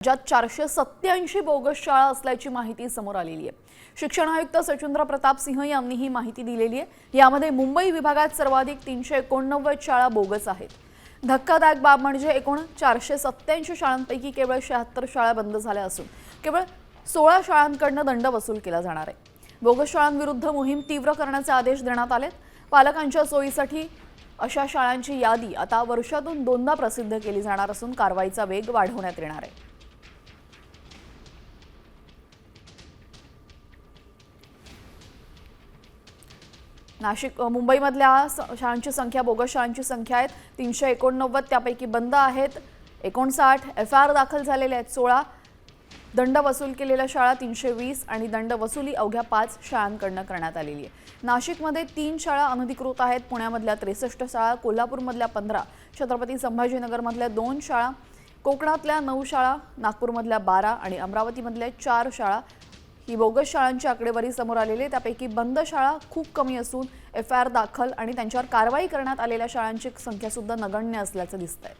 राज्यात 487 बोगस शाळा असल्याची माहिती समोर आलेली आहे। शिक्षण आयुक्त सचिंद्र प्रताप सिंह यांनी ही माहिती दिलेली आहे। यामध्ये मुंबई विभागात सर्वाधिक 389 शाळा बोगस आहेत। धक्कादायक बाब म्हणजे एकूण 487 शाळांपैकी केवळ 76 शाळा बंद झाल्या असून केवळ 16 शाळांकडून दंड वसूल केला जाणार आहे। बोगस शाळांविरुद्ध मोहीम तीव्र करण्याचे आदेश देण्यात आलेत। पालकांच्या सोयीसाठी अशा शाळांची यादी आता वर्षातून दोनदा प्रसिद्ध केली जाणार असून कारवाईचा वेग वाढवण्यात येणार आहे। नाशिक मुंबईमधल्या शाळांची संख्या बोगस शाळांची संख्या आहे 389, त्यापैकी बंद आहेत 59, एफआर दाखल झालेले आहेत 16, दंड वसूल केलेल्या शाळा 320 आणि दंड वसुली अवघ्या 5 शाळांकडून करण्यात आलेली आहे। नाशिकमध्ये 3 शाळा अनधिकृत आहेत, पुण्यामधल्या 63 शाळा, कोल्हापूरमधल्या 15, छत्रपती संभाजीनगरमधल्या 2 शाळा, कोकणातल्या 9 शाळा, नागपूरमधल्या 12 आणि अमरावतीमधल्या 4 शाळा ही बोगस शाळांची आकडेवारी समोर आलेली आहे। त्यापैकी बंद शाळा खूप कमी असून एफआर दाखल आणि त्यांच्यावर कारवाई करण्यात आलेल्या शाळांची संख्या सुद्धा नगण्य असल्याचं दिसतंय।